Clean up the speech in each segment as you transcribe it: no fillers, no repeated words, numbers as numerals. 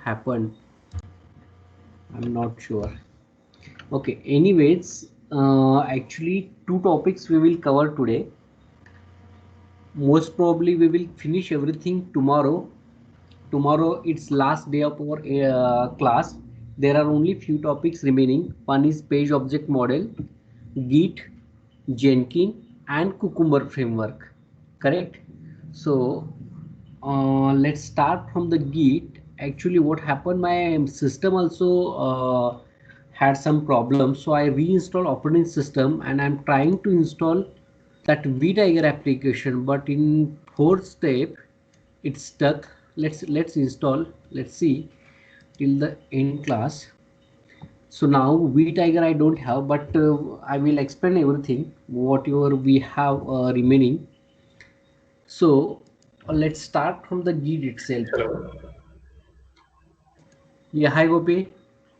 happened? I'm not sure. Okay, anyways, actually two topics we will cover today. Most probably we will finish everything tomorrow. Tomorrow it's last day of our class. There are only few topics remaining. One is page object model, Git, Jenkins, and Cucumber framework. Correct? So let's start from the Git. Actually, what happened? My system also had some problems, so I reinstalled operating system and I'm trying to install that vTiger application, but in fourth step it's stuck. Let's install. Let's see till the end class. So now vTiger I don't have, but I will explain everything whatever we have remaining. So let's start from the Git itself. Hello. Yeah, hi Gopi.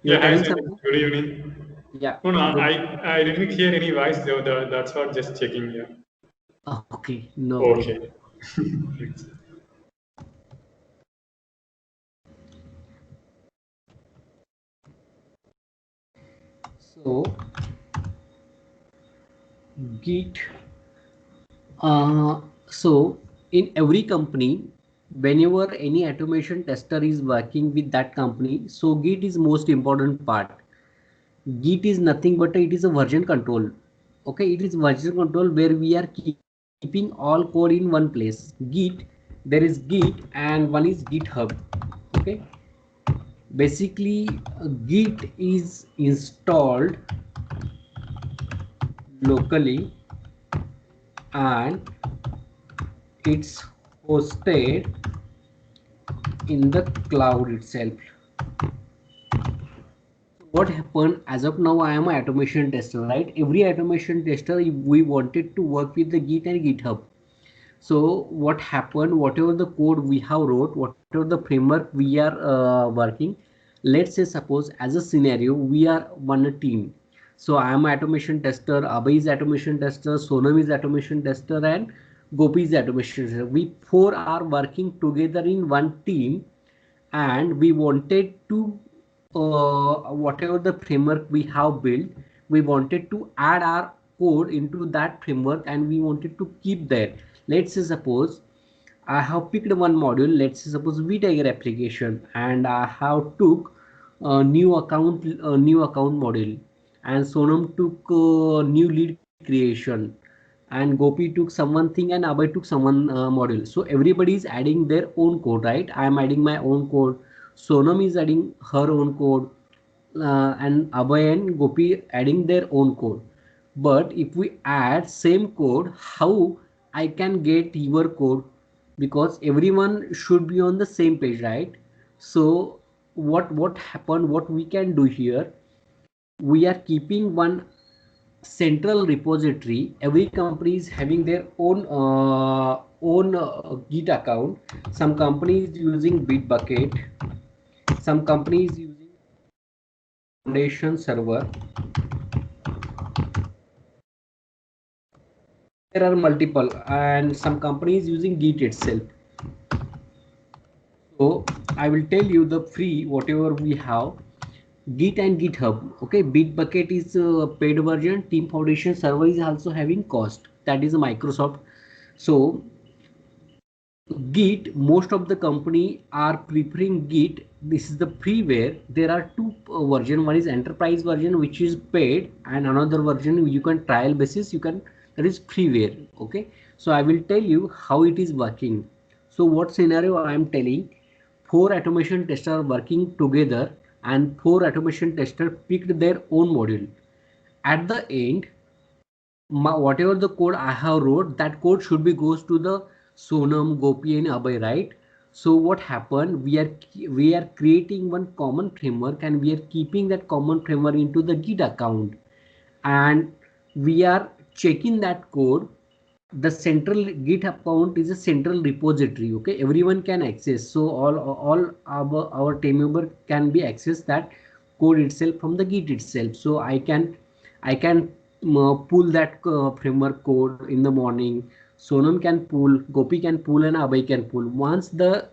You're Yeah, hi, telling Sanjay. something? Good evening. Yeah, No, no, good. I didn't hear any voice though. That's what just checking. Yeah. Okay, no problem. Okay. So Git. So in every company, whenever any automation tester is working with that company, so Git is most important part. Git is nothing but it is a version control. Okay, it is version control where we are keeping all code in one place. Git, there is Git and one is GitHub. Okay, basically Git is installed locally and it's hosted in the cloud itself. What happened as of now, I am an automation tester, right? Every automation tester we wanted to work with the Git and GitHub. So what happened, whatever the code we have wrote, whatever the framework we are working, let's say suppose as a scenario we are one team. So I am automation tester, Abhay is automation tester, Sonam is automation tester, and Gopi is automation tester. We four are working together in one team, and we wanted to whatever the framework we have built, we wanted to add our code into that framework and we wanted to keep there. Let's say suppose I have picked one module, let's say suppose vTiger application, and I have took a new account module, and Sonam took new lead creation, and Gopi took someone thing and Abhay took someone module. So everybody is adding their own code, right? I am adding my own code, Sonam is adding her own code, and Abhay and Gopi adding their own code. But if we add same code, how I can get your code? Because everyone should be on the same page, right? So what happened, what we can do here, we are keeping one central repository. Every company is having their own Git account. Some companies using Bitbucket, some companies using foundation server. There are multiple, and some companies using Git itself. So I will tell you the free whatever we have, Git and GitHub. Okay, Bitbucket is a paid version, Team Foundation server is also having cost, that is Microsoft. So Git, most of the company are preferring Git. This is the freeware. There are two version. One is enterprise version, which is paid, and another version you can trial basis. You can, that is freeware. Okay. So I will tell you how it is working. So what scenario I am telling? Four automation testers are working together, and four automation testers picked their own module. At the end, whatever the code I have wrote, that code should be goes to the Sonam, Gopi, and Abhay, right? So what happened? We are creating one common framework, and we are keeping that common framework into the Git account, and we are checking that code. The central Git account is a central repository. Okay, everyone can access. So all our team member can be access that code itself from the Git itself. So I can pull that framework code in the morning. Sonam can pull, Gopi can pull, and Abhay can pull. Once the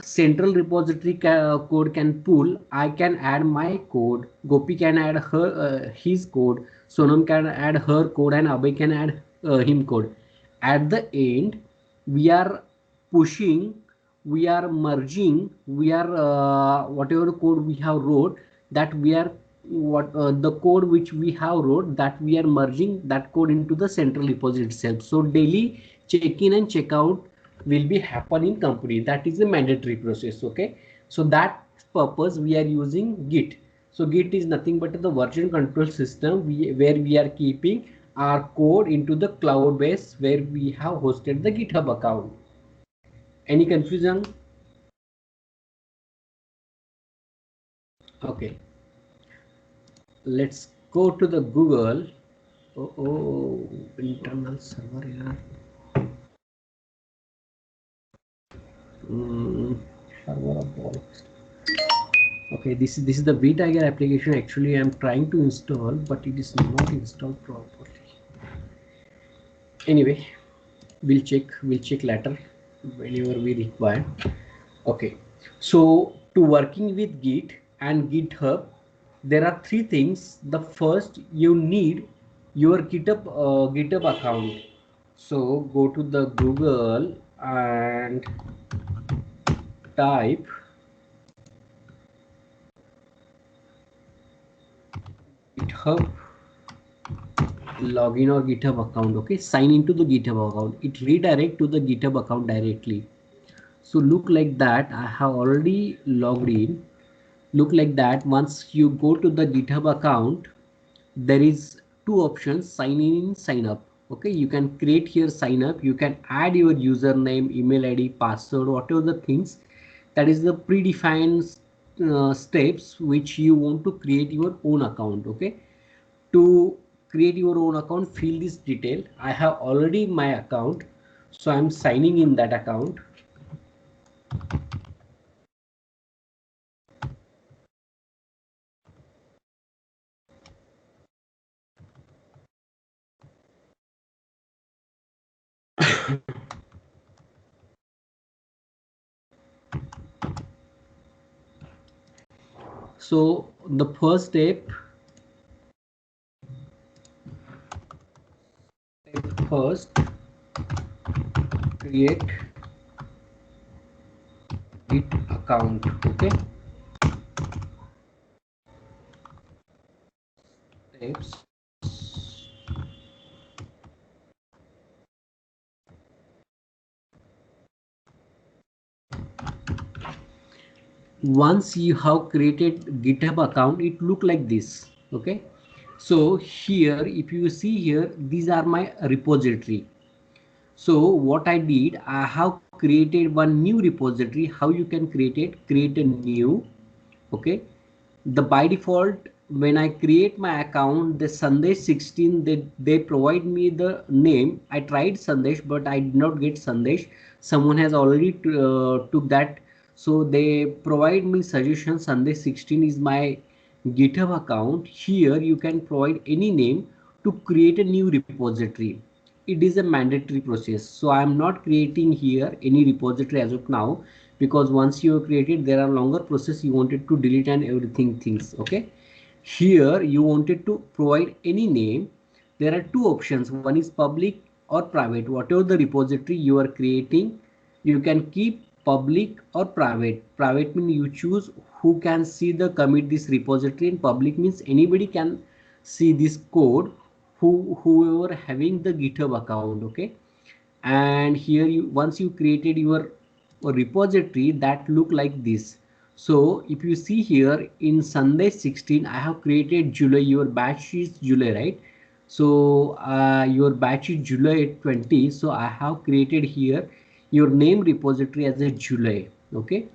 central repository code can pull. I can add my code, Gopi can add her his code, Sonam can add her code, and Abhay can add him code. At the end, we are pushing, we are merging, we are whatever code we have wrote, that we are what the code which we have wrote, that we are merging that code into the central repository itself. So daily check in and check out will be happen in company. That is a mandatory process. Okay, so that purpose we are using Git. So Git is nothing but the version control system where we are keeping our code into the cloud base where we have hosted the GitHub account. Any confusion? Okay, let's go to the Google. Oh, internal server here. Server of all. Okay, this is the vTiger application. Actually, I'm trying to install, but it is not installed properly. Anyway, we'll check later whenever we require. Okay, so to working with Git and GitHub, there are three things. The first, you need your GitHub account. So go to the Google and type GitHub login or GitHub account. Okay, sign into the GitHub account. It redirect to the GitHub account directly. So look like that. I have already logged in. Look like that. Once you go to the GitHub account, there is two options: sign in, sign up. Okay, you can create here sign up. You can add your username, email ID, password, whatever the things. That is the predefined steps which you want to create your own account. Okay, to create your own account, fill this detail. I have already my account, so I'm signing in that account. So the first step, first create Git account. Okay, steps. Once you have created GitHub account, it look like this. Okay, so here if you see here, these are my repository. So what I did, I have created one new repository. How you can create it? Create a new. Okay, the by default, when I create my account, the Sandesh 16, they provide me the name. I tried Sandesh, but I did not get Sandesh. Someone has already took that, so they provide me suggestion. Sandesh 16 is my GitHub account. Here you can provide any name to create a new repository. It is a mandatory process, so I am not creating here any repository as of now, because once you have created, there are longer process you wanted to delete and everything things. Okay, here you wanted to provide any name. There are two options: one is public or private. Whatever the repository you are creating, you can keep public or private. Private means you choose who can see the commit this repository, and public means anybody can see this code, whoever having the GitHub account. Okay, and here you, once you created your repository, that look like this. So if you see here in Sandesh 16, I have created July. Your batch is July, right? So your batch is July 20. So I have created here your name repository as a July. Okay,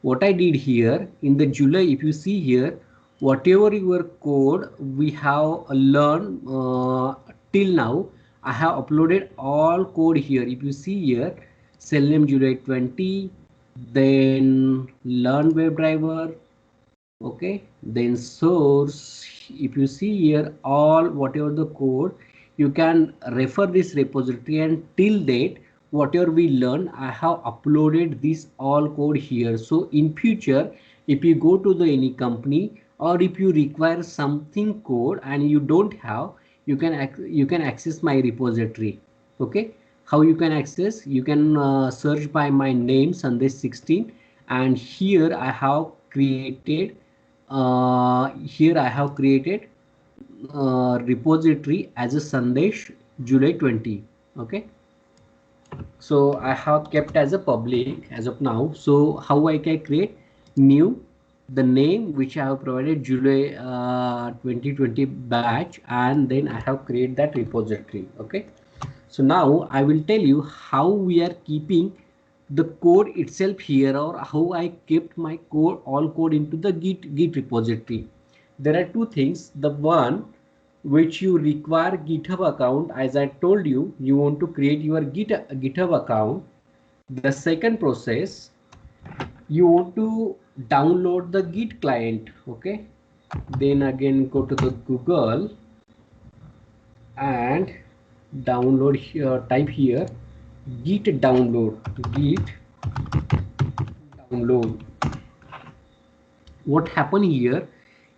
what I did here in the July, if you see here, whatever your code we have learned till now, I have uploaded all code here. If you see here, Selenium July 20, then learn WebDriver, okay, then source. If you see here, all whatever the code, you can refer this repository, and till date whatever we learn, I have uploaded this all code here. So in future, if you go to the any company, or if you require something code and you don't have, you can access my repository. Okay, how you can access? You can search by my name Sandesh 16, and here I have created repository as a Sandesh July 20. Okay, so I have kept as a public as of now. So how I can create new, the name which I have provided July 2020 batch, and then I have created that repository. Okay, so now I will tell you how we are keeping the code itself here, or how I kept my code, all code into the git repository. There are two things. The one which you require GitHub account, as I told you, you want to create your GitHub account. The second process, you want to download the Git client. Okay, then again go to the Google and download here, type here git download. What happened here,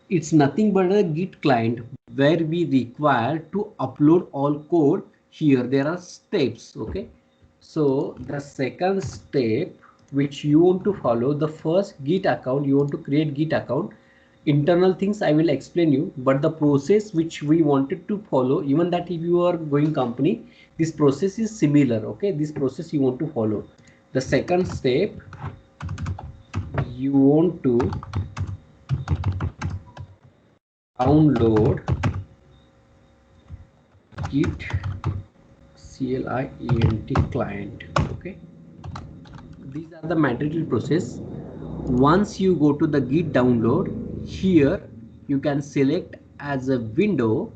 it's nothing but a git client where we require to upload all code. Here there are steps. Okay, so the second step which you want to follow, the first git account, you want to create git account. Internal things I will explain you, but the process which we wanted to follow, even that if you are going company, this process is similar. Okay, this process you want to follow. The second step, you want to download git client. Okay, these are the mandatory process. Once you go to the git download, here you can select as a window.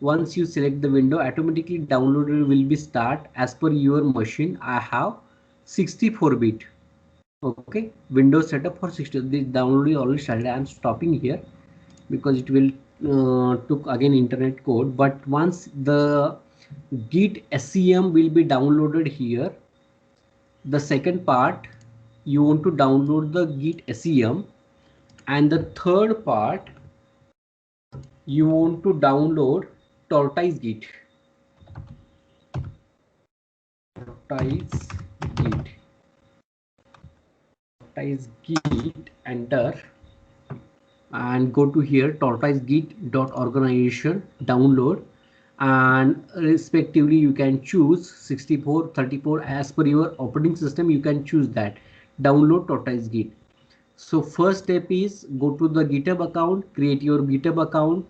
Once you select the window, automatically downloader will be start as per your machine. I have 64-bit. Okay, Windows setup for 60. This download is already started. I am stopping here because it will took again internet code. But once the git SCM will be downloaded here, the second part, you want to download the git SCM, and the third part, you want to download tortoise git. Enter and go to here tortoisegit.organization, download, and respectively you can choose 64, 34 as per your operating system. You can choose that. Download tortoise git. So first step is go to the GitHub account, create your GitHub account.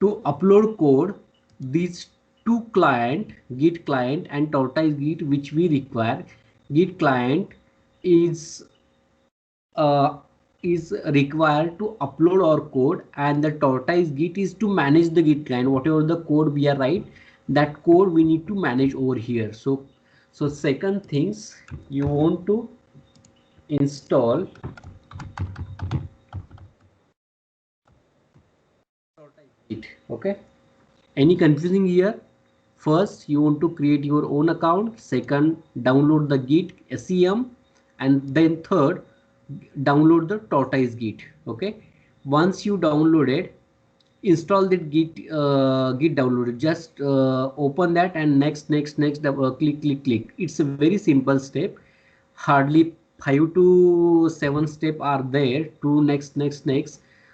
To upload code, these two client, git client and tortoise git, which we require. Git client is uh, is required to upload our code, and the tortoise git is to manage the git client. Whatever the code we are write, that code we need to manage over here. So second things, you want to install tortoise git. Okay, any confusing here? First, you want to create your own account. Second, download the git SCM, and then third, download the tortoise git. Okay, once you download it, install the git downloaded. Just open that and next click. It's a very simple step. Hardly 5 to 7 step are there to next.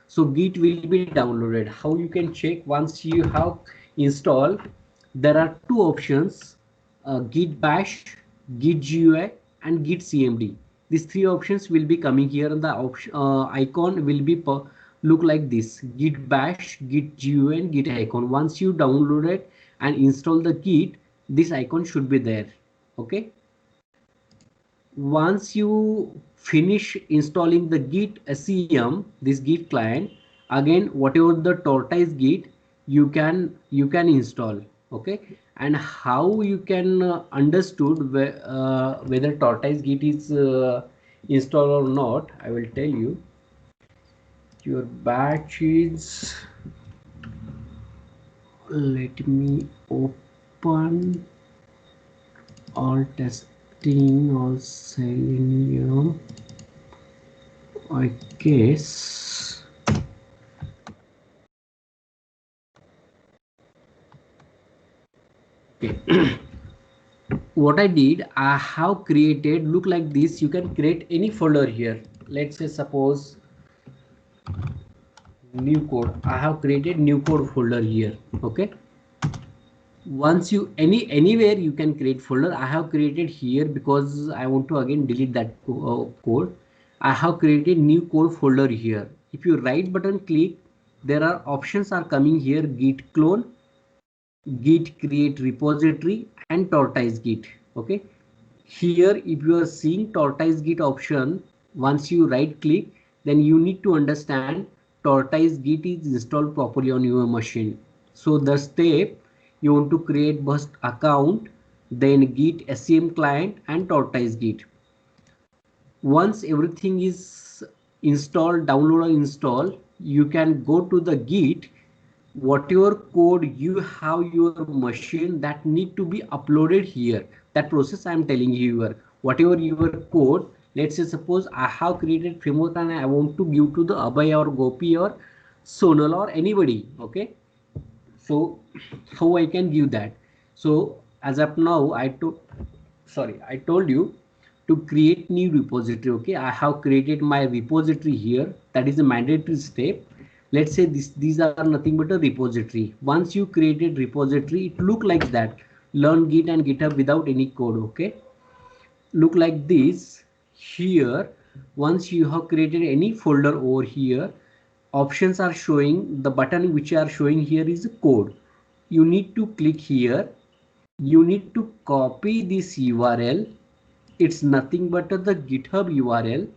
So git will be downloaded. How you can check? Once you have installed, there are two options, git bash, git GUI, and git cmd. These three options will be coming here, and the option icon will be look like this: git bash, git GUI, and git icon. Once you download it and install the git, this icon should be there. Okay, once you finish installing the git SCM, this git client, again whatever the tortoise git, you can install. Okay, and how you can understood whether tortoise git is installed or not, I will tell you. Your batch is, let me open all testing, all Selenium, I guess. Okay. What I did, I have created, look like this. You can create any folder here. Let's say suppose new code. I have created new code folder here. Okay. Once you anywhere you can create folder. I have created here because I want to again delete that code. I have created new code folder here. If you right button click, there are options are coming here: git clone, git create repository, and tortoise git. Okay, here if you are seeing tortoise git option, once you right click, then you need to understand tortoise git is installed properly on your machine. So the step, you want to create first account, then git SCM client and tortoise git. Once everything is installed, download or install, you can go to the git. Whatever code you have your machine, that need to be uploaded here. That process I am telling you here. Whatever your code, let's say suppose I have created framework and I want to give to the Abhay or Gopi or Sonal or anybody. Okay, so how I can give that? So as of now, I told you to create new repository. Okay, I have created my repository here. That is a mandatory step. Let's say these are nothing but a repository. Once you created repository, it look like that. Learn Git and GitHub without any code. Okay, look like this here. Once you have created any folder over here, options are showing. The button which are showing here is code. You need to click here. You need to copy this URL. It's nothing but the GitHub URL.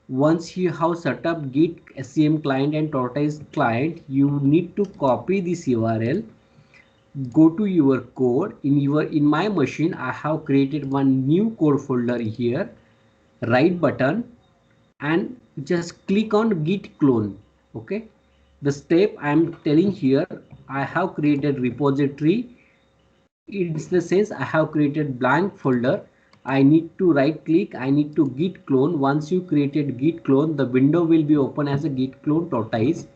Once you have set up Git SCM client and Tortoise client, you need to copy this URL. Go to your code. In my machine, I have created one new code folder here. Right button and just click on git clone. Okay, the step I am telling here, I have created repository. It's the sense I have created blank folder. I need to right click, I need to git clone. Once you created git clone, the window will be open as a git clone tortoise.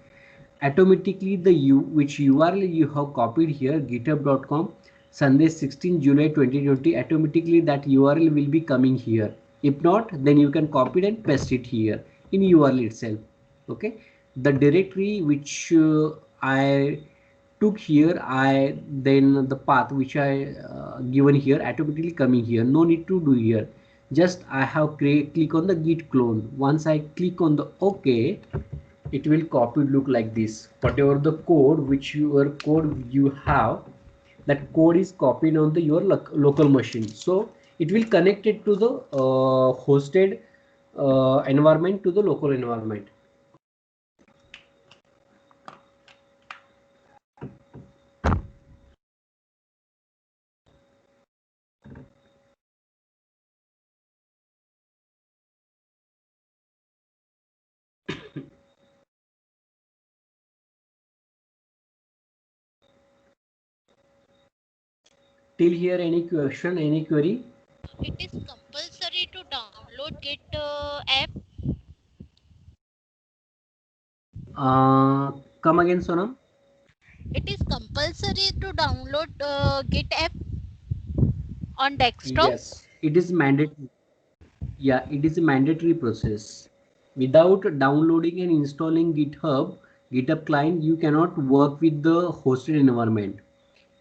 Automatically the which URL you have copied here, github.com Sunday 16 July 2020, automatically that URL will be coming here. If not, then you can copy it and paste it here in URL itself. Okay, the directory which I took here, I then the path which I given here automatically coming here. No need to do here. Just I have click on the git clone. Once I click on the OK, it will copy look like this. Whatever the code which your code you have, that code is copied on the your local machine. So it will connect it to the hosted environment to the local environment. Till here, any question, any query? It is compulsory to download Git app. Come again, Sonam. It is compulsory to download Git app on desktop. Yes, it is mandatory. Yeah, it is a mandatory process. Without downloading and installing GitHub client, you cannot work with the hosted environment.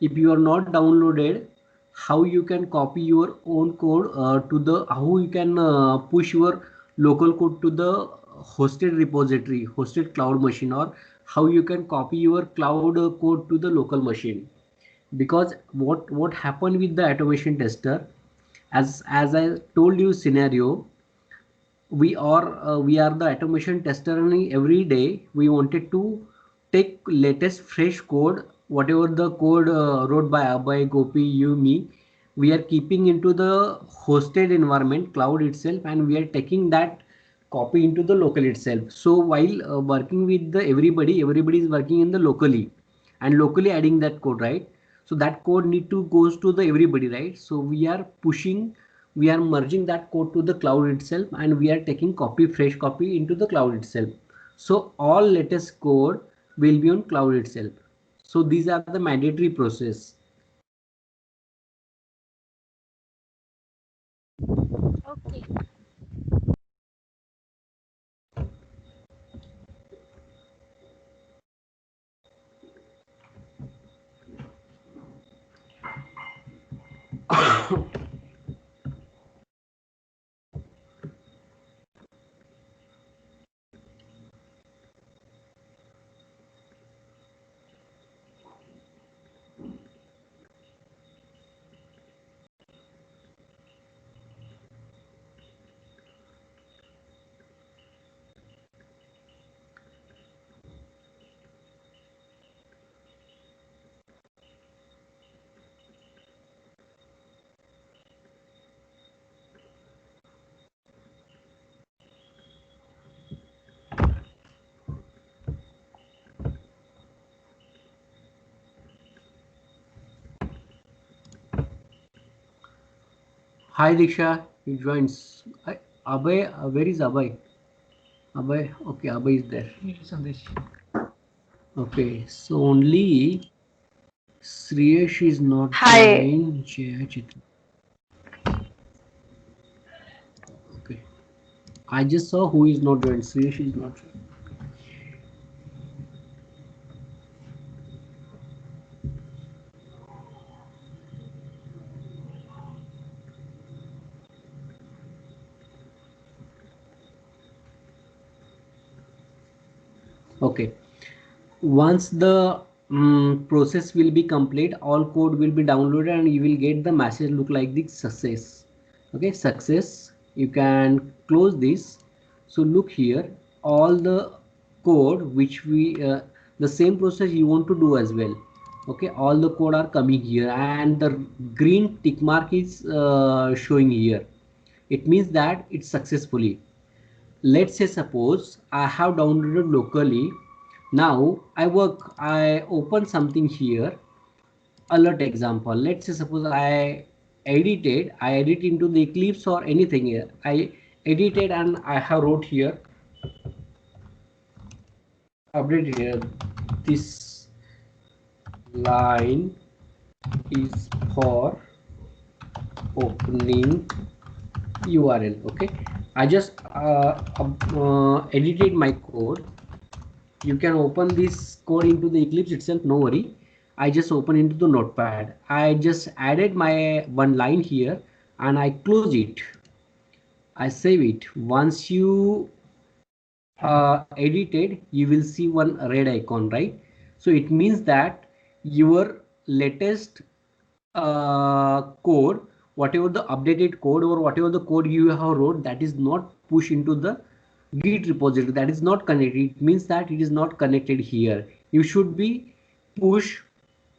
If you are not downloaded, how you can copy your own code to the, how you can push your local code to the hosted repository, hosted cloud machine, or how you can copy your cloud code to the local machine. Because what happened with the automation tester, as I told you scenario, we are the automation tester, and every day we wanted to take latest fresh code, whatever the code wrote by Abhay, Gopi, you, me, we are keeping into the hosted environment cloud itself, and we are taking that copy into the local itself. So while working with the everybody is working in the locally and locally adding that code, right? So that code need to goes to the everybody, right? So we are merging that code to the cloud itself, and we are taking fresh copy into the cloud itself. So all latest code will be on cloud itself. So these are the mandatory process. Okay. Hi Diksha, he joins. Abhay, where is Abhay? Abhay, okay, Abhay is there. Sandesh. Okay, so only Sriyesh is not Hi. joined. Jaya Chitra. Okay, I just saw who is not joined. Sriyesh is not joined. Okay, once the process will be complete, all code will be downloaded and you will get the message look like the success. Okay, success. You can close this. So look here, all the code which the same process you want to do as well. Okay, all the code are coming here and the green tick mark is showing here. It means that it's successfully. Let's say suppose I have downloaded locally. Now I open something here, alert example. Let's say suppose I edit into the Eclipse or anything here. I edited and I have wrote here, update here, this line is for opening URL. Okay, I just edited my code. You can open this code into the Eclipse itself, no worry. I just open into the notepad. I just added my one line here and I close it. I save it. Once you edited, you will see one red icon, right? So it means that your latest code, whatever the updated code or whatever the code you have wrote, that is not pushed into the Git repository, that is not connected. It means that it is not connected here. You should be push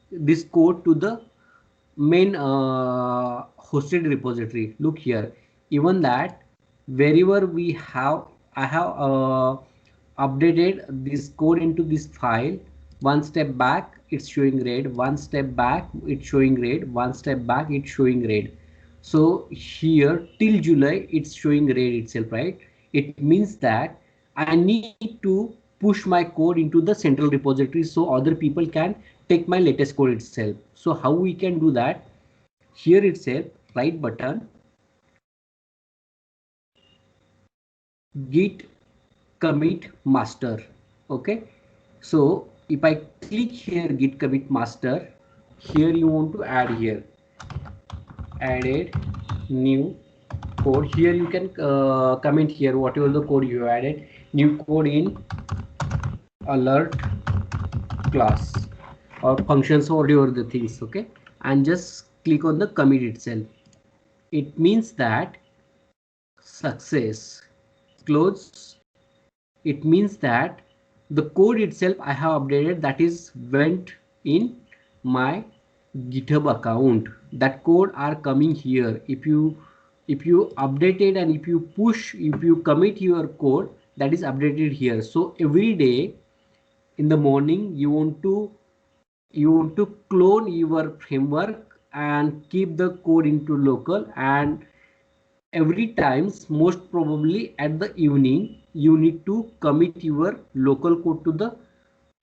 this code to the main hosted repository. Look here, even that wherever we have, I have updated this code into this file. One step back it's showing red, one step back it's showing red, one step back it's showing red. So here till July it's showing red itself, right? It means that I need to push my code into the central repository so other people can take my latest code itself. So how we can do that? Here itself, right button, git commit master. Okay, so if I click here git commit master, here you want to add here, added new code. Here you can comment here whatever the code you added, new code in alert class or functions or whatever the things. Okay, and just click on the commit itself. It means that success, close. It means that the code itself I have updated, that is went in my GitHub account. That code are coming here. If you update it and if you commit your code, that is updated here. So every day in the morning you want to You want to clone your framework and keep the code into local, and every times, most probably at the evening, you need to commit your local code to the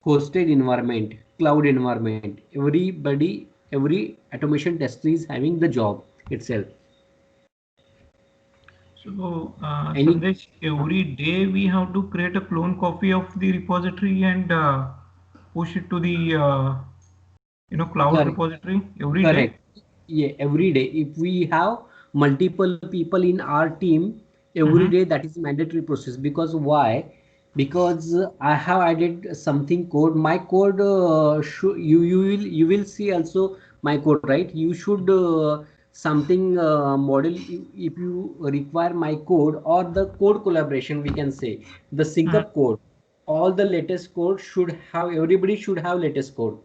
hosted environment, cloud environment. Every automation tester is having the job itself. So, Any Sandesh, every day we have to create a clone copy of the repository and push it to the cloud correct, repository every day. correct. Yeah, every day. If we have multiple people in our team, every Mm-hmm. day that is mandatory process. Because why? Because I have added something code. My code should you will see also my code, right? You should something model if you require my code or the code collaboration, we can say the sync Mm-hmm. up code. All the latest code should have, everybody should have latest code.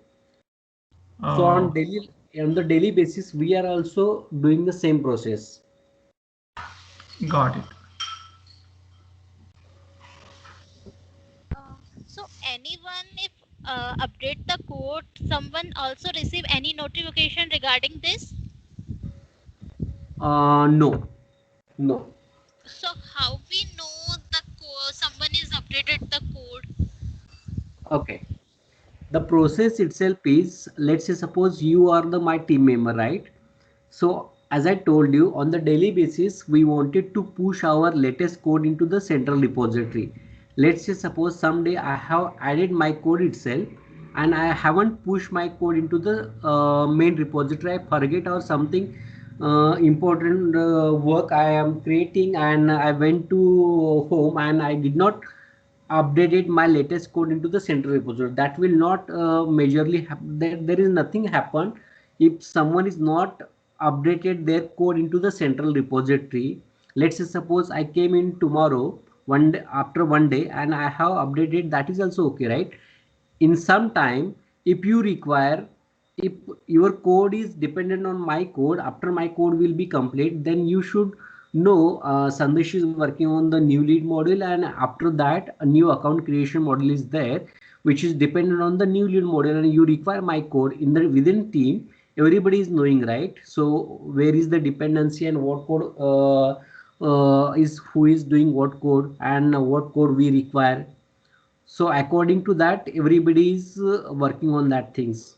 So Uh, on the daily basis, we are also doing the same process. got it. So anyone if update the code, someone also receive any notification regarding this? No, no. So how we know the someone is updated the code? Okay. The process itself is, let's say, suppose you are the my team member, right? So as I told you, on the daily basis, we wanted to push our latest code into the central repository. Let's say suppose someday I have added my code itself and I haven't pushed my code into the main repository. I forget or something important work I am creating, and I went to home and I did not updated my latest code into the central repository. That will not majorly happen. There is nothing happen if someone is not updated their code into the central repository. Let's say suppose I came in tomorrow, one day, after one day, and I have updated, that is also okay, right? In some time, if you require, if your code is dependent on my code, after my code will be complete, then you should know Sandesh is working on the new lead module, and after that a new account creation module is there, which is dependent on the new lead module, and you require my code in the within team. Everybody is knowing, right? So where is the dependency and what code is who is doing what code and what code we require. So according to that, everybody is working on that things.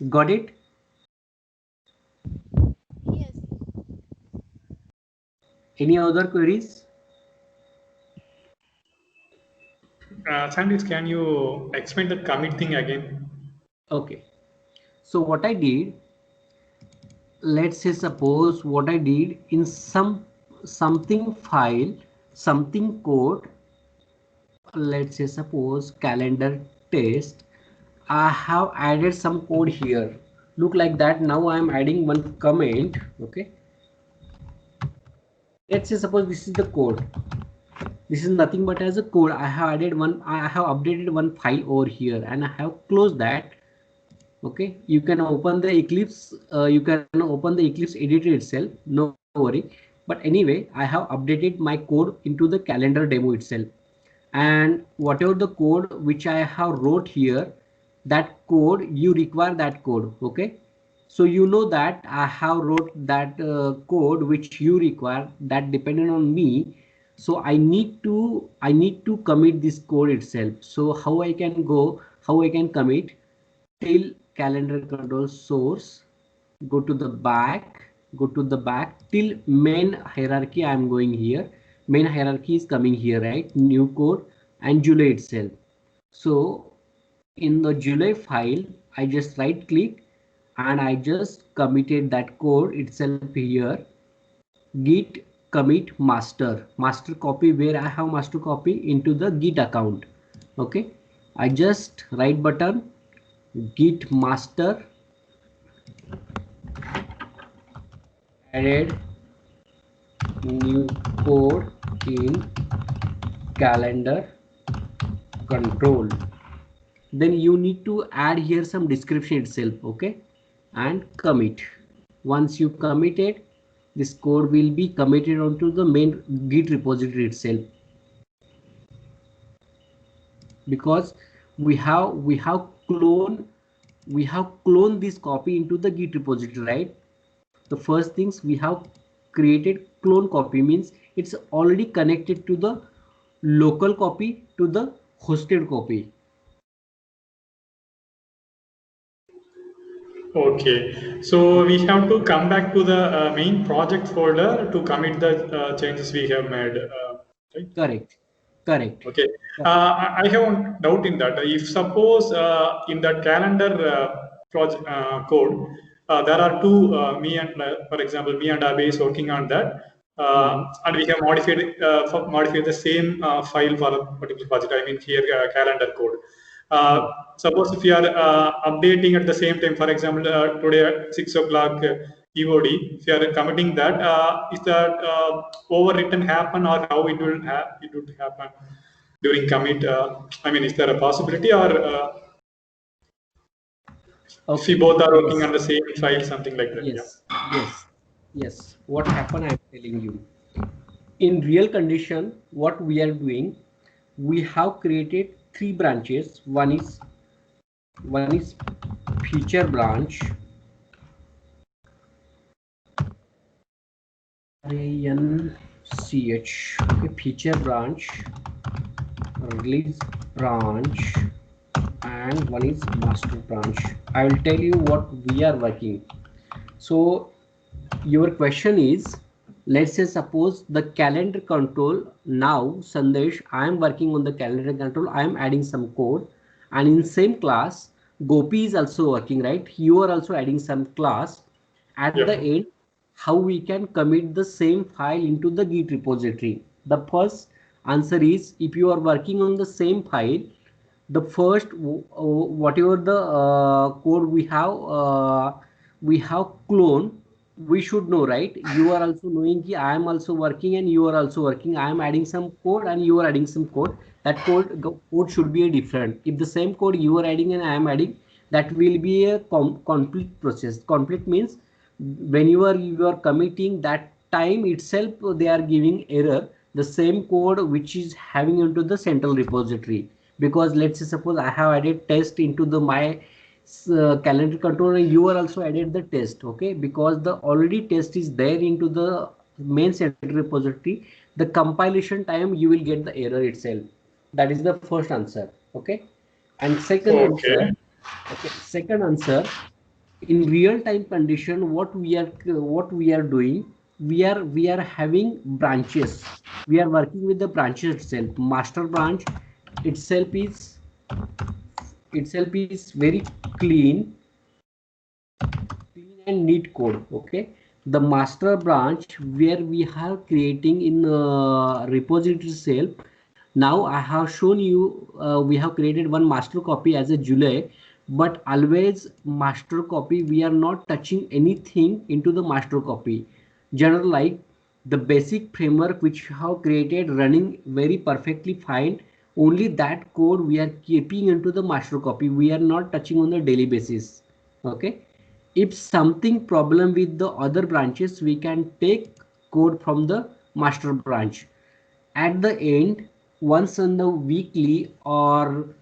Got it? Yes. Any other queries? Sandwich, can you explain the commit thing again? Okay. So what I did, let's say suppose what I did in something file, something code, let's say suppose calendar test, I have added some code here. Look like that. Now I am adding one comment. Okay. Let's say suppose this is the code. This is nothing but as a code. I have added one, I have updated one file over here and I have closed that. Okay, you can open the Eclipse, you can open the Eclipse editor itself, no worry. But anyway, I have updated my code into the calendar demo itself, and whatever the code which I have wrote here, that code you require that code. Okay, so you know that I have wrote that code which you require, that dependent on me. So I need to commit this code itself. So how I can go, how I can commit? Till calendar control source, go to the back, till main hierarchy. I am going here, main hierarchy is coming here, right? New code and July itself. So in the July file, I just right click and I just committed that code itself here. Git commit master copy, where I have master copy into the Git account. Okay, I just right button, git master, added new code in calendar control. Then you need to add here some description itself. Okay, and commit. Once you commit it, this code will be committed onto the main Git repository itself, because we have cloned this copy into the Git repository, right? The first things we have created clone copy, means it's already connected to the local copy to the hosted copy. Okay, so we have to come back to the main project folder to commit the changes we have made, right? Correct. Okay, I have one doubt in that. If suppose in that calendar project code, there are two, for example, me and Abhi is working on that, and we have modified the same file for a particular project. I mean here calendar code. Suppose if you are updating at the same time, for example, today at 6 o'clock EOD, if you are committing that, is that overwritten happen, or how it will happen during commit? I mean, is there a possibility, or if we Okay. both are working Yes. on the same file, something like that? Yes. What happened? I'm telling you. In real condition, what we are doing, we have created 3 branches. One is feature branch, RANCH, okay, feature branch, release branch, and one is master branch. I will tell you what we are working. So your question is, let's say suppose the calendar control. Now Sandesh, I am working on the calendar control, I am adding some code, and in same class Gopi is also working, right? You are also adding some class. At the end, how we can commit the same file into the Git repository? The first answer is, if you are working on the same file, the first whatever the code we have clone, we should know, right? You are also knowing ki I am also working and you are also working. I am adding some code and you are adding some code. That code should be a different. If the same code you are adding and I am adding, that will be a complete process. Complete means when you are committing, that time itself they are giving error, the same code which is having into the central repository. Because let's say suppose I have added test into the my calendar controller, you are also added the test, okay? Because the already test is there into the main central repository, the compilation time you will get the error itself. That is the first answer, okay? And second answer, Okay. okay, second answer, in real time condition, what we are doing, we are having branches. We are working with the branches itself. Master branch itself is very clean and neat code, okay? The master branch where we are creating in repository itself. Now I have shown you we have created one master copy as a July, but always master copy we are not touching anything into the master copy. General, like the basic framework which we have created running very perfectly fine, only that code we are keeping into the master copy. We are not touching on the daily basis, okay? If something problem with the other branches, we can take code from the master branch. At the end, once on the weekly or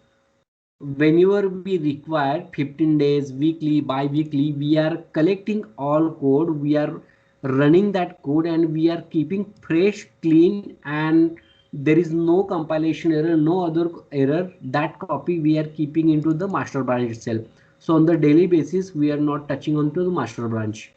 whenever we require, 15 days, weekly, bi-weekly, we are collecting all code, we are running that code, and we are keeping fresh, clean, and there is no compilation error, no other error. That copy we are keeping into the master branch itself. So on the daily basis, we are not touching onto the master branch.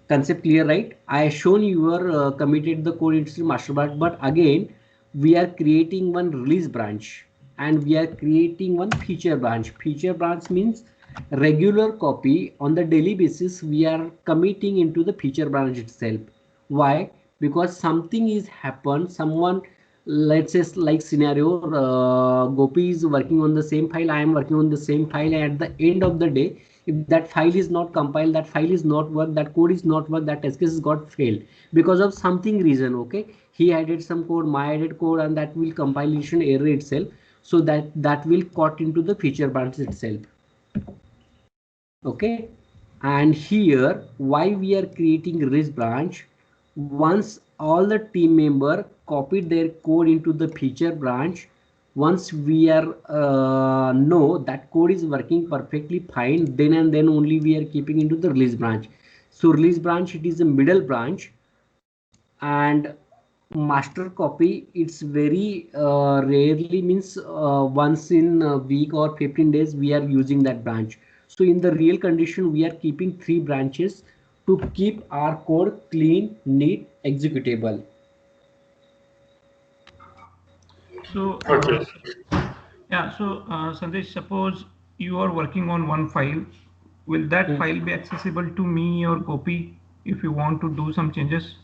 Concept clear, right? I shown you are committed the code into master branch, but again we are creating one release branch and we are creating one feature branch. Feature branch means regular copy. On the daily basis we are committing into the feature branch itself. Why? Because something is happened, someone, let's say like scenario, Gopi is working on the same file, I am working on the same file, and at the end of the day, if that file is not compiled, that file is not work, that code is not work, that test case has got failed because of something reason, okay? He added some code, my added code, and that will compilation error itself. So that will caught into the feature branch itself, okay? And here why we are creating release branch, once all the team member copied their code into the feature branch, once we are know that code is working perfectly fine, then and then only we are keeping into the release branch. So release branch, it is a middle branch, and master copy, it's very rarely, means once in a week or 15 days we are using that branch. So in the real condition we are keeping 3 branches to keep our code clean, neat, executable. So, Okay. yeah, so Sandesh, suppose you are working on one file, will that file be accessible to me or Gopi if you want to do some changes?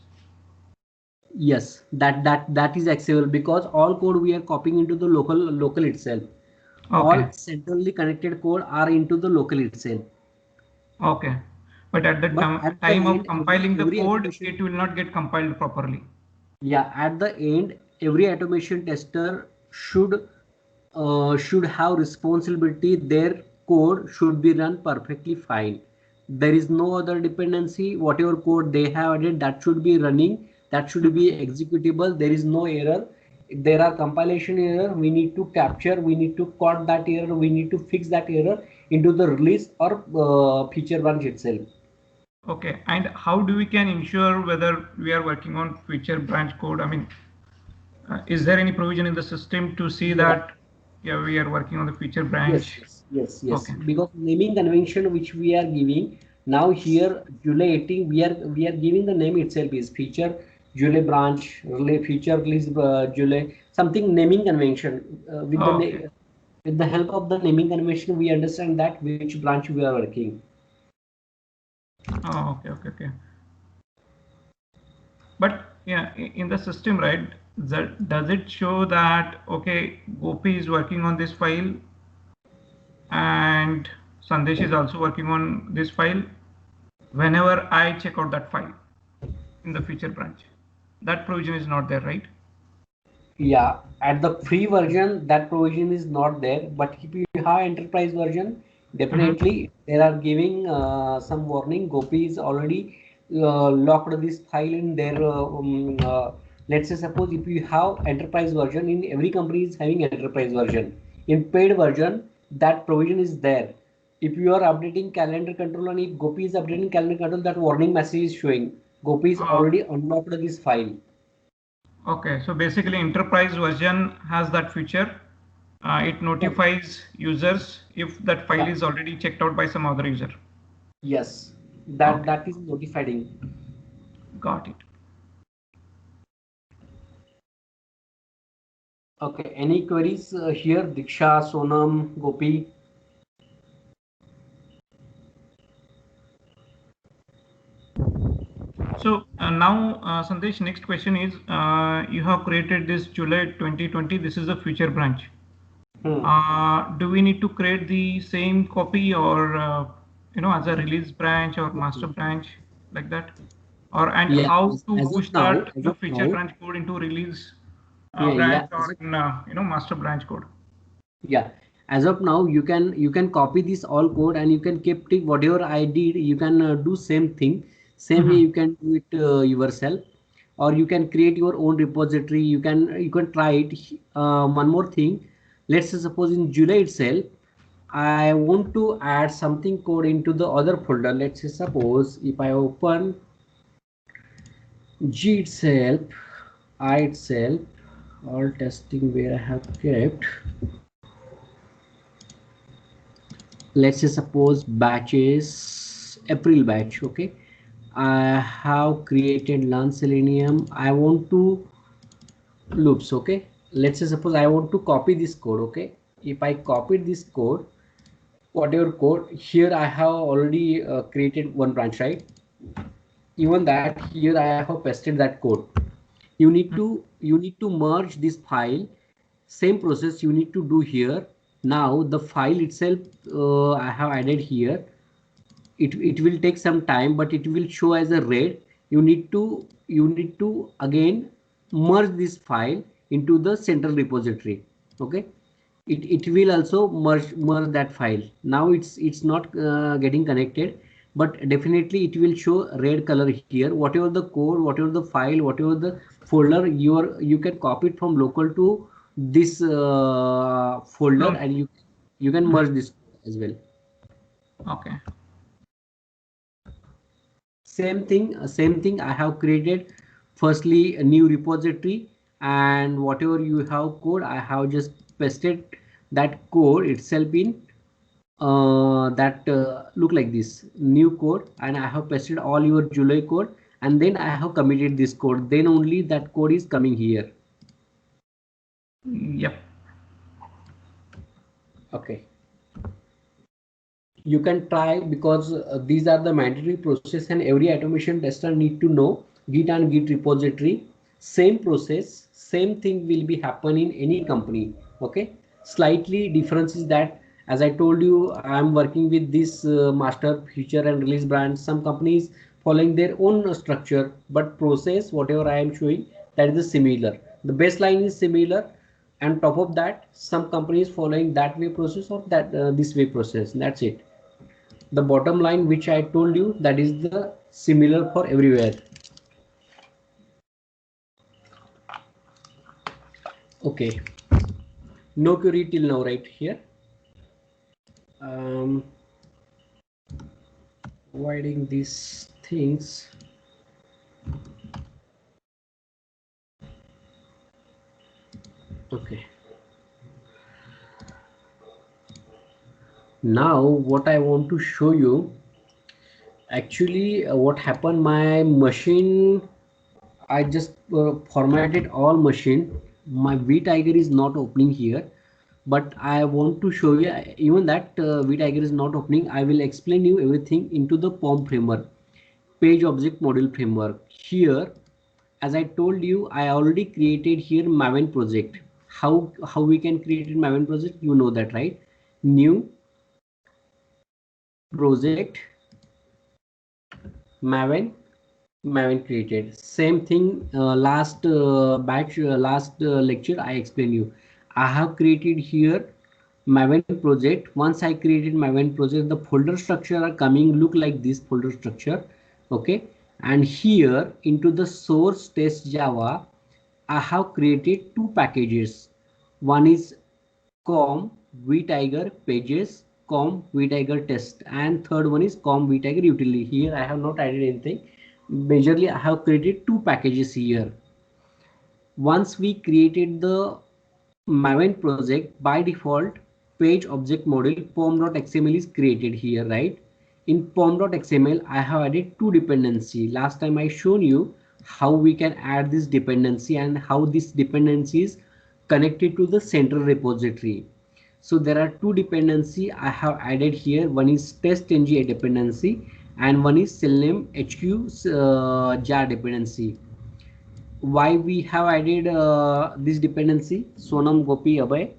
Yes, that is accessible, because all code we are copying into the local itself. Okay, All centrally connected code are into the local itself. okay. But at the But at the time of end, compiling the every code, automation, it will not get compiled properly. yeah, at the end, every automation tester should have responsibility. Their code should be run perfectly fine. There is no other dependency. Whatever code they have added, that should be running. That should be executable. There is no error. If there are compilation error, we need to capture. We need to caught that error. We need to fix that error into the release or feature branch itself. Okay, and how do we can ensure whether we are working on feature branch code? I mean, is there any provision in the system to see Yeah. that, yeah, we are working on the feature Yes, branch? yes. Okay, Because naming convention which we are giving now here, July 18, we are giving the name itself is feature July branch, relay feature release July, something naming convention. With the okay, with the help of the naming convention, we understand that which branch we are working. okay. But yeah, in the system, right, does it show that, okay, Gopi is working on this file and Sandesh is also working on this file whenever I check out that file in the feature branch? That provision is not there, right? Yeah, at the free version, that provision is not there. But if you have enterprise version, definitely they are giving some warning. Gopi is already locked this file in their. Let's say, suppose if you have enterprise version, in every company is having enterprise version. In paid version, that provision is there. If you are updating calendar control and if Gopi is updating calendar control, that warning message is showing. Gopi is Uh, already unlocked this file. okay, so basically enterprise version has that feature. It notifies users if that file Yeah. is already checked out by some other user. Yes, Okay, that is notifying. got it. Okay, any queries here? Diksha, Sonam, Gopi. So now, Sandesh, next question is, you have created this July 2020. This is a feature branch. Hmm. Do we need to create the same copy or, as a release branch or master branch like that? Or, and Yeah, how to as push of now, that, feature branch code into release yeah, branch or in, master branch code? yeah. As of now, you can copy this all code and you can keep it whatever I did. You can do same thing, same way Mhm. you can do it yourself, or you can create your own repository. You can try it. One more thing, let's say suppose in July itself, I want to add something code into the other folder. Let's say suppose if I open G itself, I itself, all testing where I have kept. Let's say suppose batches, April batch. Okay, I have created Learn Selenium. I want to loops. Okay, let's say suppose I want to copy this code. Okay, if I copy this code, whatever code here I have already created one branch, right? Even that here I have pasted that code. You need to merge this file. Same process you need to do here. Now the file itself I have added here. It will take some time, but it will show as a red. You need to again merge this file into the central repository. Okay, it will also merge that file. Now it's not getting connected. but definitely it will show red color here. Whatever the code, whatever the file, whatever the folder, you can copy it from local to this folder, and you can merge this as well. Okay. Same thing I have created firstly a new repository, and whatever you have code, I have just pasted that code itself in that look like this new code, and I have pasted all your July code, and then I have committed this code, then only that code is coming here. Yep. Okay, you can try, because these are the mandatory process, and every automation tester need to know Git and Git repository. Same process, same thing will be happen in any company. Okay, slightly difference is that, as I told you, I am working with this master feature and release brand. Some companies following their own structure, but process whatever I am showing, that is similar. The baseline is similar, and top of that some companies following that way process or that this way process. That's it. The bottom line which I told you, that is the similar for everywhere. Okay, no query till now, right here. Providing these things. Okay, now what I want to show you, actually what happened, my machine, I just formatted all machine. My vTiger is not opening here, but I want to show you even that vTiger is not opening. I will explain you everything into the POM framework, page object model framework. Here, as I told you, I already created here Maven project. How we can create a Maven project? You know that, right? New project, Maven created. Same thing last batch, last lecture I explained you. I have created here Maven project. Once I created Maven project, the folder structure are coming look like this folder structure. Okay, and here into the source test Java, I have created two packages. One is com vtiger pages, com vtiger test, and third one is com vtiger utility. Here I have not added anything. Majorly I have created two packages here. Once we created the Maven project, by default page object model pom.xml is created here, right? In pom.xml I have added two dependency. Last time I shown you how we can add this dependency and how this dependency is connected to the central repository. So there are two dependency I have added here. One is testng dependency and one is selname HQ jar dependency. Why we have added this dependency? Sonam, Gopi, Abhay.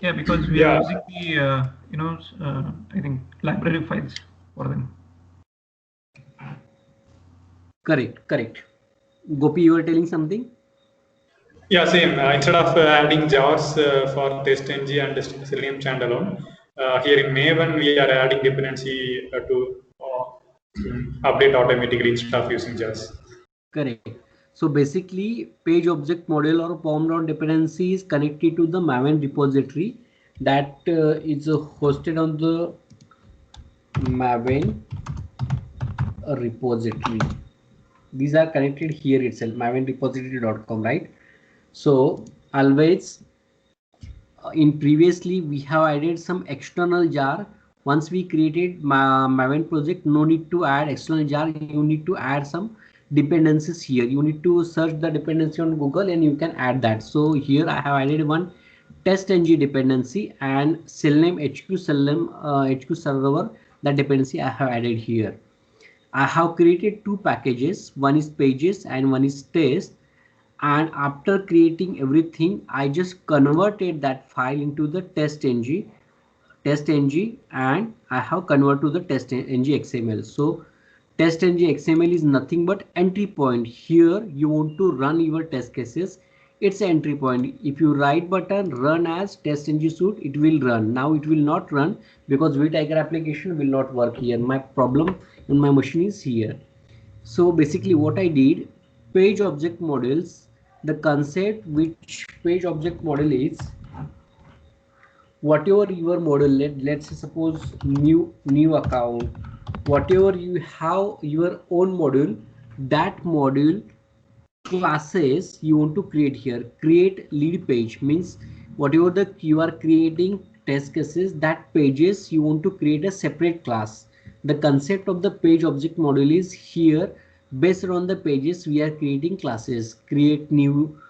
Yeah, because we are using the I think library files for them. Correct. Gopi, you were telling something? Yeah, same. Instead of adding jars for testng and Selenium standalone, here in Maven we are adding dependency to update automatically instead of using jars. Correct. So basically, page object model or pom dependency is connected to the Maven repository that is hosted on the Maven repository. These are connected here itself, mavenrepository.com, right? So always in previously we have added some external jar. Once we created Maven project, no need to add external jar. You need to add some dependencies here. You need to search the dependency on Google and you can add that. So here I have added one testng dependency and selname HQ server, that dependency I have added here. I have created two packages. One is pages and one is test. And after creating everything, I just converted that file into the testng, and I have converted to the testng XML. So testng XML is nothing but entry point. Here you want to run your test cases. it's an entry point. If you right button run as test-ng suite, it will run. Now it will not run because vTiger application will not work here. My problem in my machine is here. So basically what I did, page object models, the concept which page object model is, whatever your model, let's say suppose new account, whatever you have your own module, that module classes you want to create here. Create lead page means whatever the you are creating test cases, that pages you want to create a separate class. The concept of the page object model is here, based on the pages we are creating classes. Create new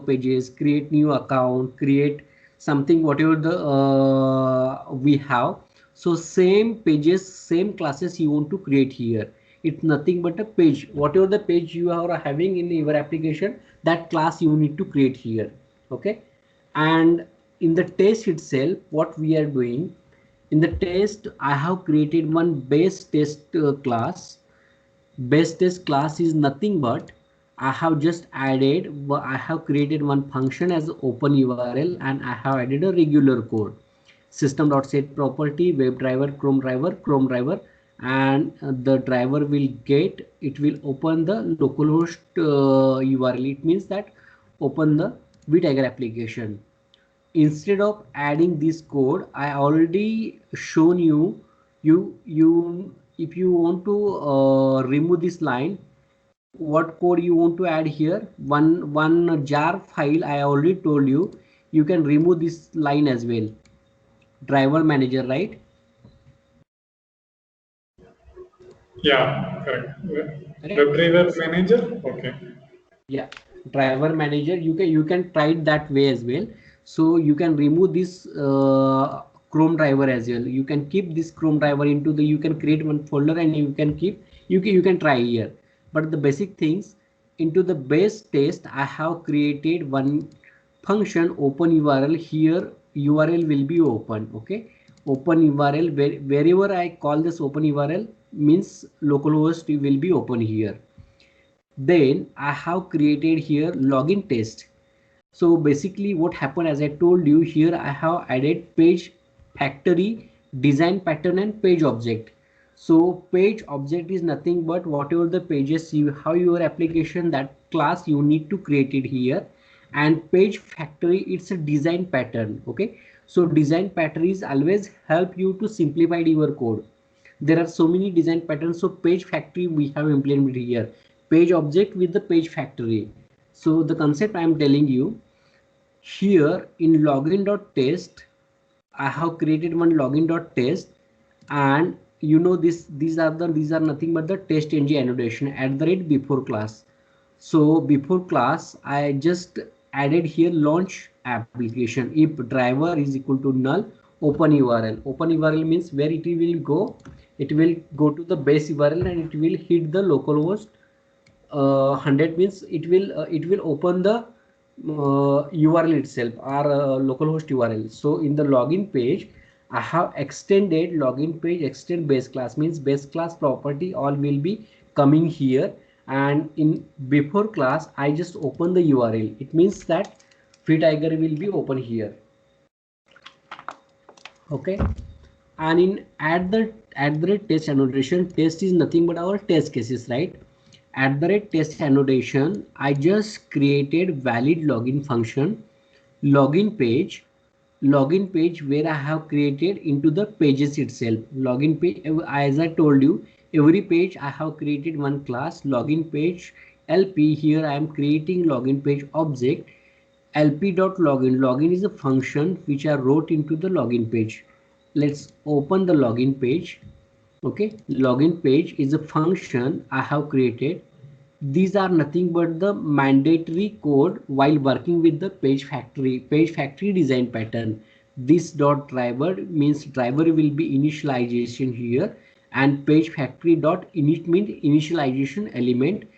pages, create new account, create something, whatever the we have. So same pages, same classes you want to create here. It's nothing but a page. Whatever the page you are having in your application, that class you need to create here. Okay. And in the test itself, what we are doing in the test, I have created one base test class. Base test class is nothing but I have just added, I have created one function as open URL, and I have added a regular code. System.set property, WebDriver, Chrome driver, and the driver will get, it will open the localhost URL. It means that open the vTiger application. Instead of adding this code, I already shown you, if you want to remove this line, what code you want to add here, one jar file. I already told you, you can remove this line as well. Driver manager, right? Yeah, correct. WebDriver manager. Okay. Yeah, driver manager. You can try it that way as well. So you can remove this Chrome driver as well. You can keep this Chrome driver into the. You can create one folder and you can keep. You can try here. But the basic things into the base test, I have created one function open URL here. URL will be open. Okay, open URL, wherever I call this open URL means localhost will be open here. Then I have created here login test. So basically what happened, as I told you, here I have added page factory, design pattern, and page object. So page object is nothing but whatever the pages you have your application, that class you need to create it here. And page factory, it's a design pattern. Okay, so design pattern is always help you to simplify your code. There are so many design patterns. So page factory we have implemented here, page object with the page factory. So the concept I am telling you here in login.test, I have created one login.test, and you know these are nothing but the test-ng annotation at the rate before class. So before class I just added here launch application. If driver is equal to null, open URL. Open URL means where it will go. It will go to the base URL and it will hit the localhost 100 means it will open the URL itself, or localhost URL. So in the login page, I have extended login page extend base class, means base class property all will be coming here, and in before class I just open the URL. It means that vTiger will be open here. Okay, and in at the rate test annotation, test is nothing but our test cases, right? At the rate test annotation, I just created valid login function, login page where I have created into the pages itself. Login page, as I told you, every page I have created one class, login page LP. Here I am creating login page object, lp.login. Login is a function which I wrote into the login page. Let's open the login page. Okay, login page is a function I have created. These are nothing but the mandatory code while working with the page factory design pattern. This dot driver means driver will be initialization here, and page factory dot init means initialization element.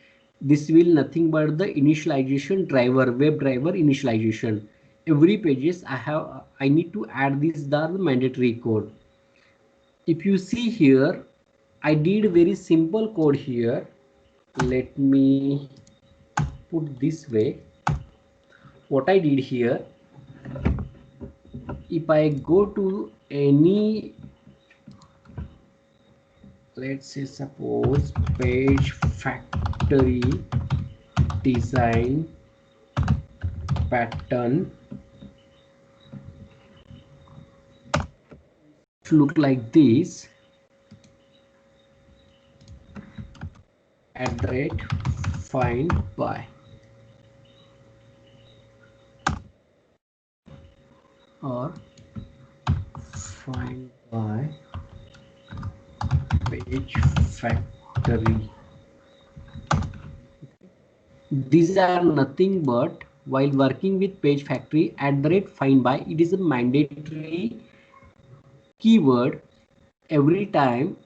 This will nothing but the initialization driver, web driver initialization. Every pages I need to add this the mandatory code. If you see here, I did very simple code here. Let me put this way. what I did here, if I go to any, let's say suppose page factory design pattern, look like this, @find by, or find by page factory. These are nothing but, while working with page factory, @find by, it is a mandatory keyword every time.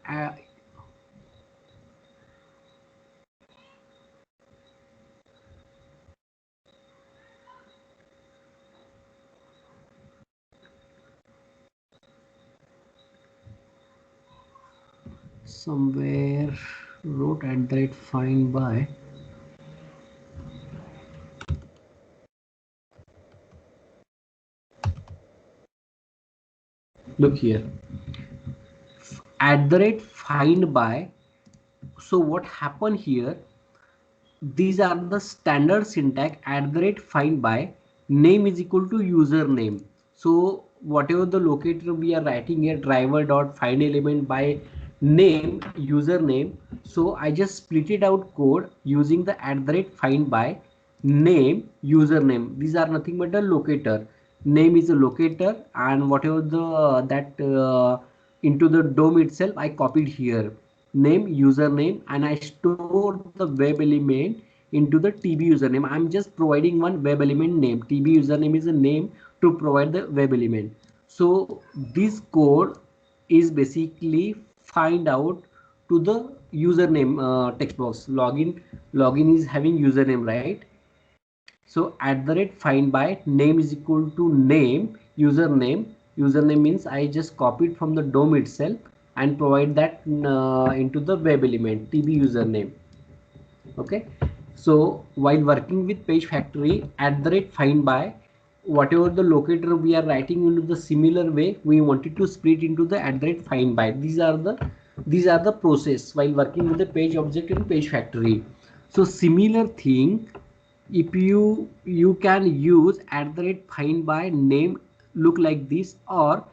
Somewhere wrote @find by. Look here, @find by. So what happened here? These are the standard syntax. @find by, name is equal to username. So whatever the locator we are writing here, driver dot find element by name username. So I just split it out code using the @find by name username. These are nothing but a locator. Name is a locator, and whatever the into the DOM itself I copied here, name username, and I store the web element into the TB username. I'm just providing one web element name. TB username is a name to provide the web element. So this code is basically find out to the username text box. Login is having username, right? So @find by, name is equal to name username. Username means I just copied from the DOM itself and provide that into the web element TB username. Okay, so while working with page factory, @find by, whatever the locator we are writing into the similar way, we wanted to split into the @find by. These are the process while working with the page object in page factory. So similar thing, if you can use @find by name look like this, or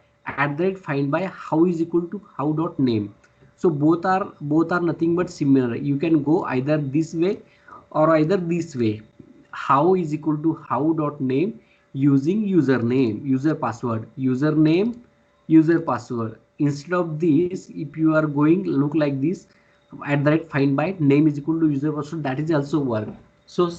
@find by how is equal to how dot name. So both are nothing but similar. You can go either this way or either this way. How is equal to how dot name using username, user password, username, user password. Instead of this, if you are going look like this, @find by name is equal to user password, that is also work. So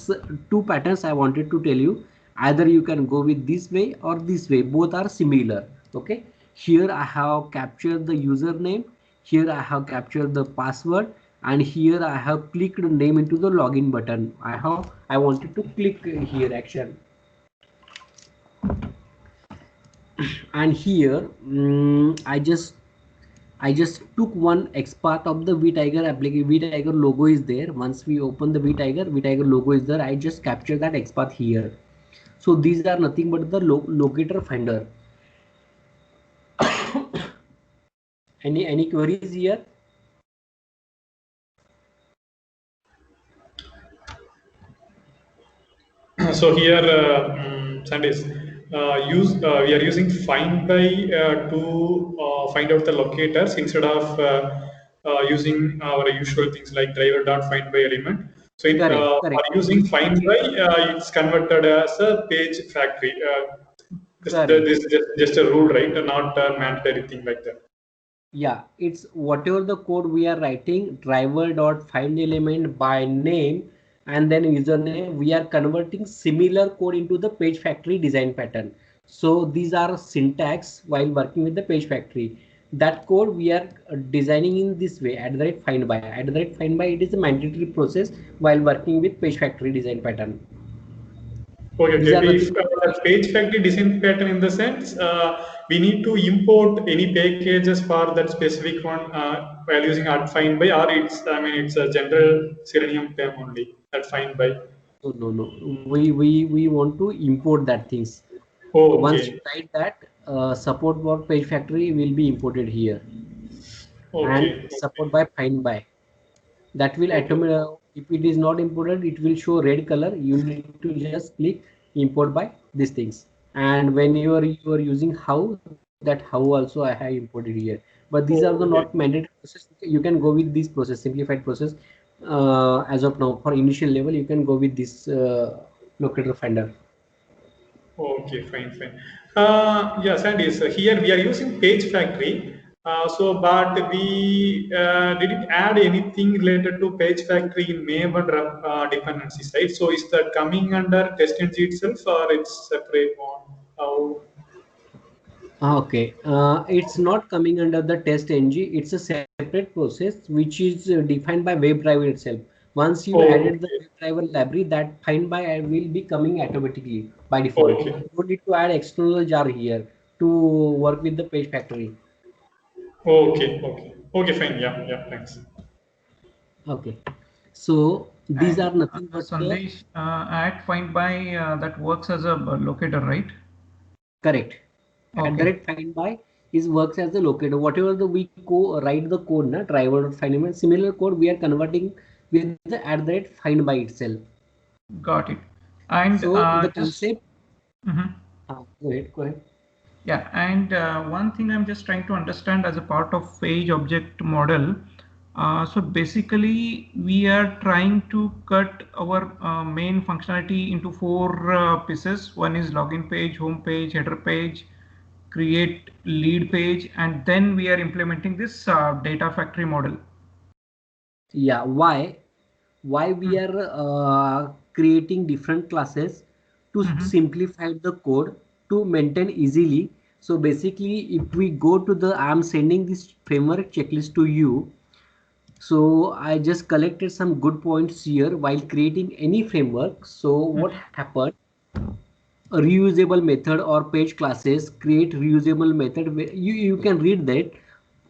two patterns I wanted to tell you. Either you can go with this way or this way. Both are similar. Okay. Here I have captured the username. Here I have captured the password, and here I have clicked name into the login button. I wanted to click here action. And here I just took one XPath of the vTiger application. vTiger logo is there. Once we open the vTiger logo is there. I just capture that XPath here. So these are nothing but the locator finder. Any queries here? So here, Sandesh, we are using find by to find out the locators instead of using our usual things like driver dot find by element. So Correct. for using find by, it's converted as a page factory. This is just a rule, right? Not a mandatory thing like that. Yeah, it's whatever the code we are writing, driver dot find element by name and then username, we are converting similar code into the page factory design pattern. So these are syntax while working with the page factory. That code we are designing in this way, @find by. @find by, it is a mandatory process while working with page factory design pattern. Okay. If the page factory design pattern, in the sense, we need to import any packages for that specific one while using @find by, or it's a general synonym term only, @find by. No. We want to import that things. Once you Okay. write that, support for page factory will be imported here, and Okay. support Okay. by find by. That will Okay. if it is not imported, it will show red color. You need to just click import by these things. And when you are using how, that how also I have imported here. But these are the not Okay. mandatory process. You can go with this process, simplified process. As of now, for initial level, you can go with this locator finder. Okay, fine, fine. Yes, and is here we are using Page Factory. But we didn't add anything related to Page Factory in Maven dependencies, right? So, is that coming under TestNG itself, or it's separate one? How? Okay, it's not coming under the test ng. It's a separate process which is defined by WebDriver itself. Once you added the Okay, WebDriver library, that find by will be coming automatically by default. okay, You don't need to add external jar here to work with the page factory. okay, fine. Yeah, yeah. Thanks. Okay, so these And are nothing but the Sandesh, at find by that works as a locator, right? correct. At the Okay, rate find by is works as the locator. Whatever the we write the code, na driver find by similar code we are converting with the at the rate find by itself. got it. And So the just concept, mhm. go ahead. Yeah, and one thing I'm just trying to understand as a part of page object model. So basically, we are trying to cut our main functionality into four pieces. One is login page, home page, header page, create lead page, and then we are implementing this data factory model. Yeah, why we are creating different classes to Mm-hmm. simplify the code to maintain easily. So basically, if we go to the, I'm sending this framework checklist to you. So I just collected some good points here while creating any framework. So what happened? A reusable method or page classes create reusable method. You can read that.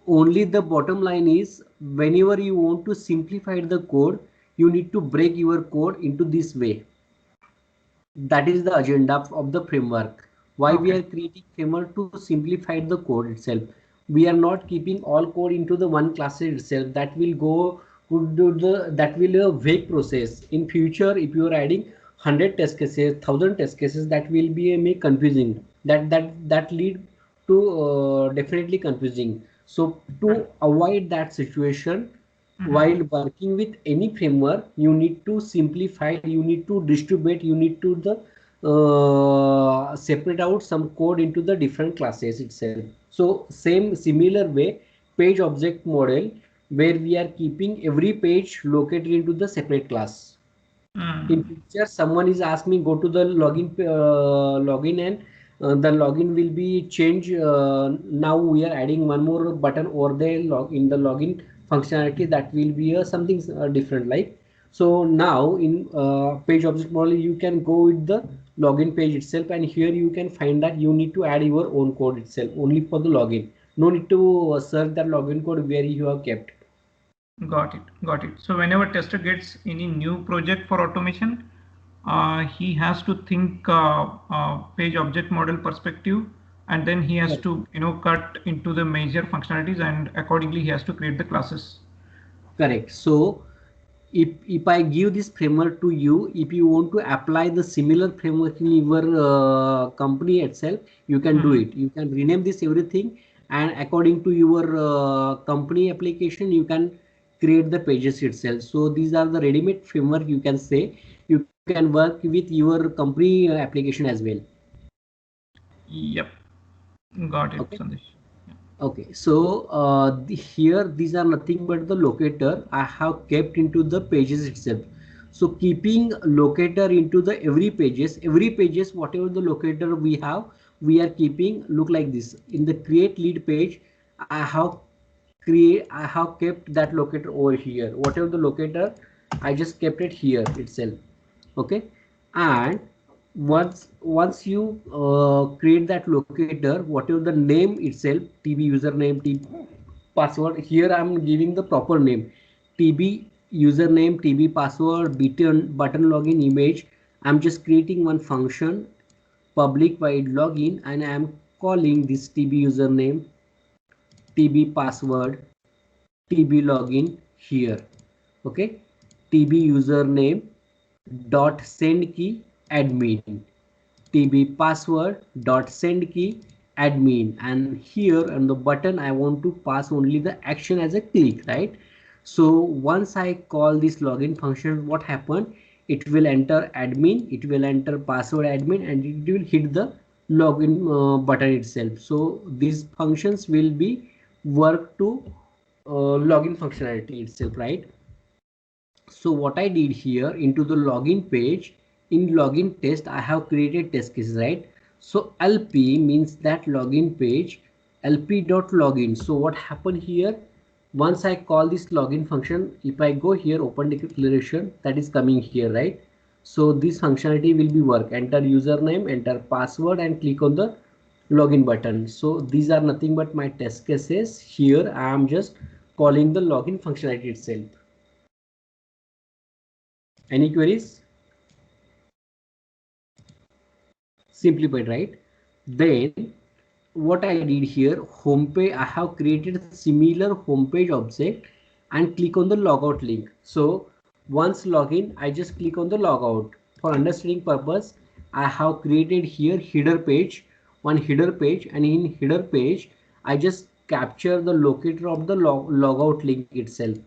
Only the bottom line is whenever you want to simplify the code, you need to break your code into this way. That is the agenda of the framework. Why we Okay. are creating framework to simplify the code itself. We are not keeping all code into the one class itself. That will go would do the that will a vague process. In future, if you are adding 100 test cases, 1000 test cases, that will be a make confusing. That lead to definitely confusing. So to avoid that situation, Mm-hmm. while working with any framework, you need to simplify, you need to distribute, you need to the separate out some code into the different classes itself. So same similar way, page object model where we are keeping every page located into the separate class. In Mm. future, someone is asking me go to the login, and the login will be changed. Now we are adding one more button over there in the login functionality that will be something different. Like so now in page object model, you can go with the login page itself, and here you can find that you need to add your own code itself only for the login. No need to search that login code where you have kept. Got it. Got it. So whenever tester gets any new project for automation, he has to think page object model perspective, and then he has to cut into the major functionalities, and accordingly he has to create the classes. Correct. So if I give this framework to you, if you want to apply the similar framework in your company itself, you can do Mhm. it. You can rename this everything, and according to your company application, you can create the pages itself. So these are the ready-made framework. You can say you can work with your company application as well. Yep. Got it, Okay. Sandesh. Okay, so here these are nothing but the locator I have kept into the pages itself. So keeping locator into the every pages, whatever the locator we have, we are keeping look like this. In the create lead page, I have kept that locator over here. Whatever the locator, I just kept it here itself. Okay, and once you create that locator, whatever the name itself, tb username, tb password, here I'm giving the proper name, tb username, TB password, button login image. I'm just creating one function, public void login, and I'm calling this TB username, TB password, TB login here. Okay, TB username dot send key admin, TB password dot send key admin, and here on the button I want to pass only the action as a click, right? So once I call this login function, what happened? It will enter admin, it will enter password admin, and it will hit the login button itself. So these functions will be work to login functionality itself, right? So what I did here into the login page, in login test I have created test cases, right? So LP means that login page, lp.login. So what happened here? Once I call this login function, if I go here, open declaration, that is coming here, right? So this functionality will be work. Enter username, enter password, and click on the login button. So these are nothing but my test cases. Here I am just calling the login functionality itself. Any queries? Simplified, right? Then what I did here, homepage, I have created similar homepage object and click on the logout link. So once login, I just click on the logout. For understanding purpose, I have created here header page, one header page, and in header page, I just capture the locator of the logout link itself.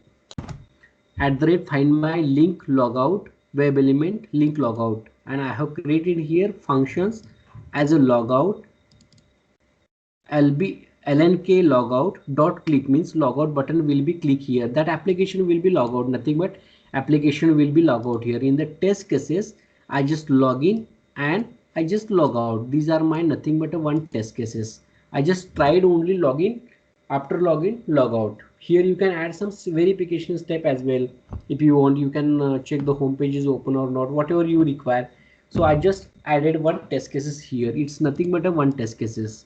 Find my link logout web element link logout, and I have created here functions as a logout lnk logout dot click, means logout button will be click here, that application will be logout, nothing but application will be logout here. In the test cases I just log in and I just log out. These are my nothing but a one test cases. I just tried only login, after login log out. Here you can add some verification step as well. If you want, you can check the home page is open or not, whatever you require. So I just added one test cases here. It's nothing but a one test cases.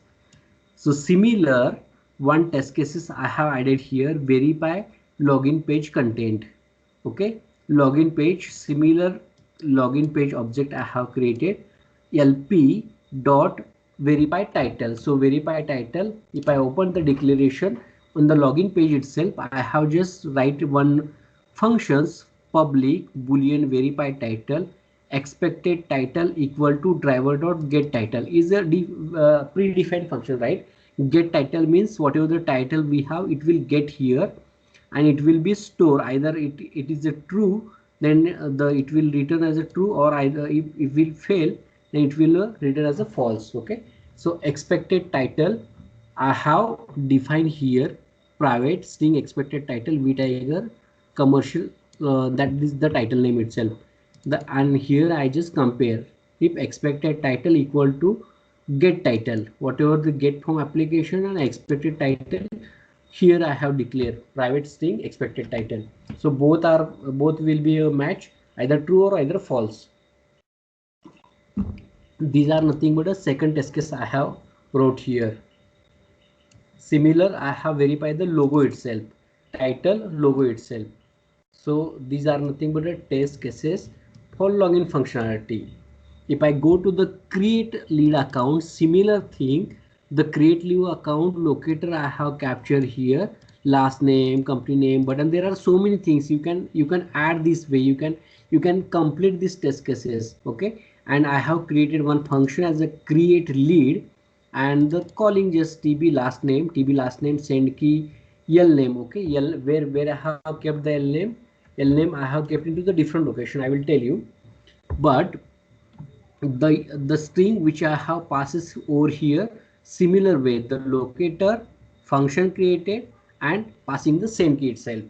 So similar one test cases I have added here, verify login page content. Okay, login page, similar login page object I have created, lp dot verify title. So verify title, if I open the declaration on the login page itself, I have just write one functions, public boolean verify title, expected title equal to driver dot get title is a predefined function, right? Get title means whatever the title we have, it will get here and it will be stored. Either it is a true, then it will return as a true, or either if it will fail, then it will return as a false. Okay, so expected title I have defined here, private string expected title v tiger commercial, that is the title name itself. And here I just compare if expected title equal to get title, whatever the get from application and expected title, here I have declared private string expected title. So both will be a match, either true or either false. These are nothing but a second test case I have wrote here. Similar, I have verified the logo itself, title logo itself. So these are nothing but a test cases for login functionality. If I go to the create lead account, similar thing, the create lead account locator I have captured here, last name, company name, but and there are so many things you can add this way, you can complete these test cases. Okay, and I have created one function as a create lead, and the calling just tb last name send key l name. Okay, l where I have kept the l name I have kept into the different location, I will tell you, but the string which I have passes over here similar way, the locator function created and passing the same key itself.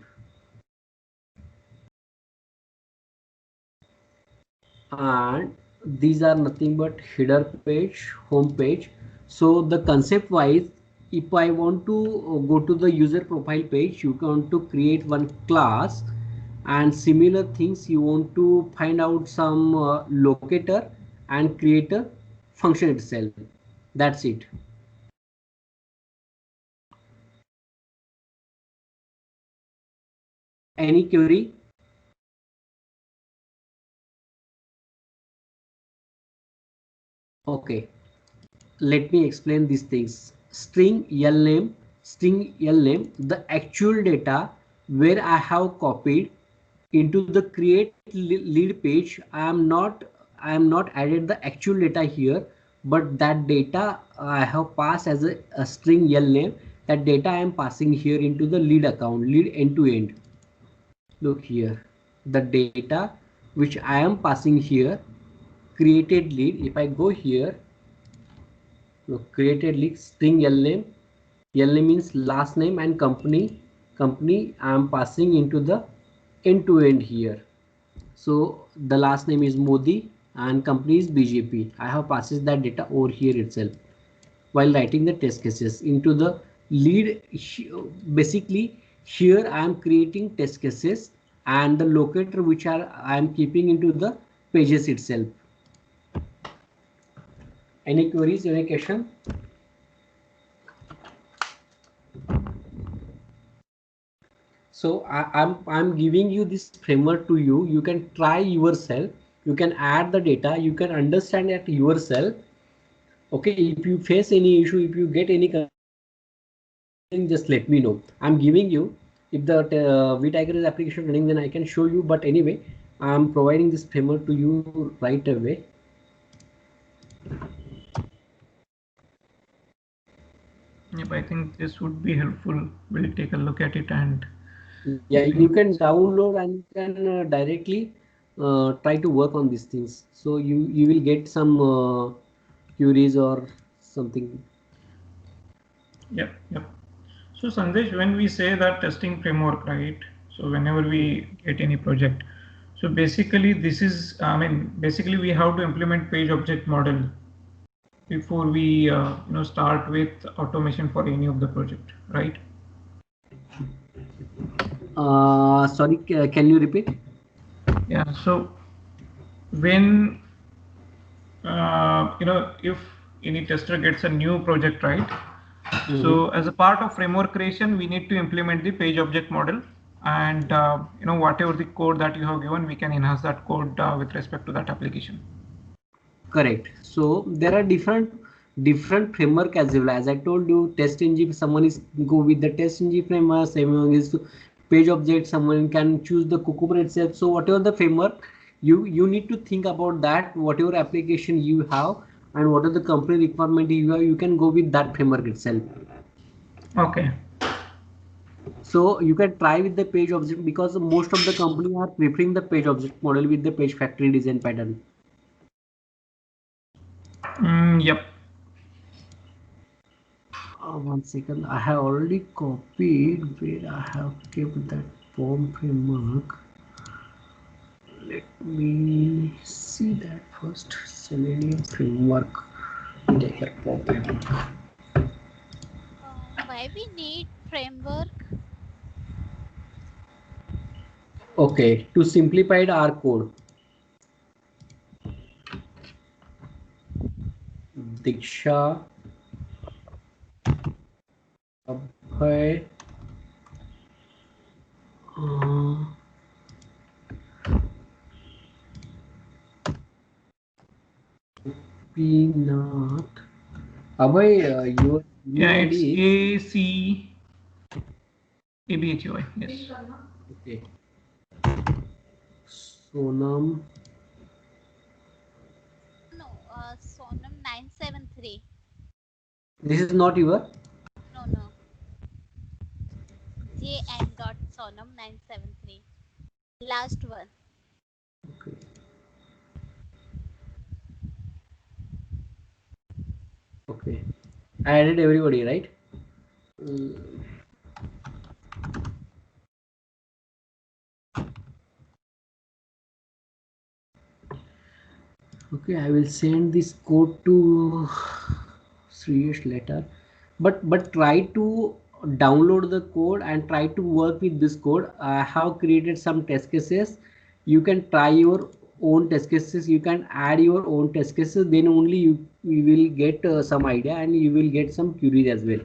And these are nothing but header page, home page. So the concept wise, if I want to go to the user profile page, you want to create one class and similar things, you want to find out some locator and create a function itself. That's it. Any query? Okay, let me explain these things. String name, the actual data where I have copied into the create lead page. I am not added the actual data here, but that data I have passed as a string name. That data I am passing here into the lead account, lead end to end. Look here, the data which I am passing here, created lead. If I go here, look, created lead, string name means last name and company I am passing into the end to end here. So the last name is Modi and company is BJP. I have passes that data over here itself while writing the test cases into the lead. Basically here I am creating test cases and the locator which I am keeping into the pages itself. Any queries, any question? So I'm giving you this framework to you. You can try yourself. You can add the data. You can understand it yourself. Okay. If you face any issue, if you get any concern, just let me know. I'm giving you. If the vTiger is application running, then I can show you. But anyway, I'm providing this framework to you right away. Yep, I think this would be helpful. We'll take a look at it and. Yeah, you can download and you can directly try to work on these things. So you will get some queries or something. Yep. So Sandesh, when we say that testing framework, right? So whenever we get any project, so basically this is, basically we have to implement page object model before we start with automation for any of the project, right? Sorry, can you repeat? Yeah. So when if any tester gets a new project, right? Mm-hmm. So as a part of framework creation, we need to implement the page object model, and whatever the code that you have given, we can enhance that code with respect to that application. Correct. So there are different framework as well. As I told you, TestNG, someone is go with the TestNG framework, someone is page object, someone can choose the Cucumber itself. So whatever the framework, you need to think about that. Whatever application you have and what are the company requirement you have, you can go with that framework itself. Okay. So you can try with the page object because most of the company are preferring the page object model with the page factory design pattern. Yep. 1 second, I have already copied where I have kept that form framework. Let me see that first. Selenium framework. Form framework. Why we need framework? Okay, to simplify our code. Diksha, Abhay, Peanut. Abhay, your it's ACABHOI. Yes. Okay. Sonam. No, Sonam 973. This is not your. No. JM.Sonam 973. Last one. Okay. Okay. I added everybody, right? Okay, I will send this code to Sriyesh later. But try to download the code and try to work with this code. I have created some test cases. You can try your own test cases. You can add your own test cases. Then only you will get some idea and you will get some queries as well.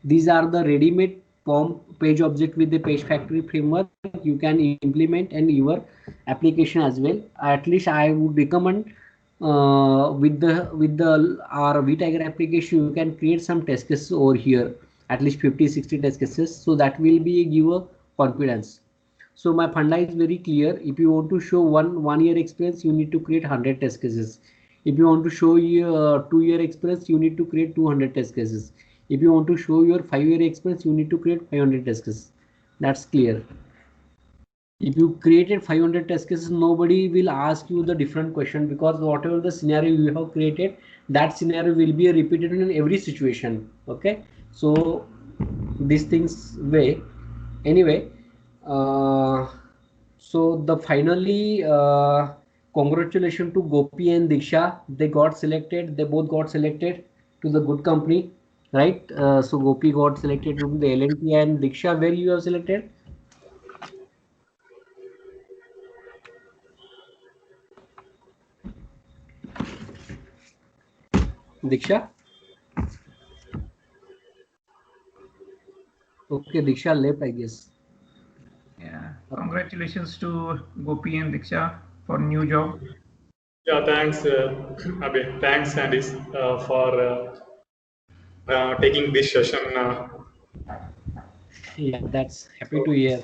These are the ready-made form page object with the page factory framework. You can implement in your application as well. At least I would recommend with the our vTiger application, you can create some test cases over here, at least 50-60 test cases, so that will be give a confidence. So my funda is very clear. If you want to show one year experience, you need to create 100 test cases. If you want to show your 2-year experience, you need to create 200 test cases. If you want to show your 5-year experience, you need to create 500 test cases. That's clear. If you created 500 test cases, nobody will ask you the different question, because whatever the scenario you have created, that scenario will be repeated in every situation. Okay, so these things way. Anyway, so the finally congratulations to Gopi and Diksha. They got selected. They both got selected to the good company, right? So Gopi got selected to the L&T, and Diksha, where you have selected? Diksha? Okay, Diksha left, I guess. Yeah. Congratulations to Gopi and Diksha for new job. Yeah, thanks, Abhay. Thanks, Andis, for taking this session. Yeah, that's happy to hear.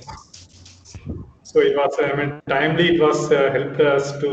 So it was, timely. It was helped us to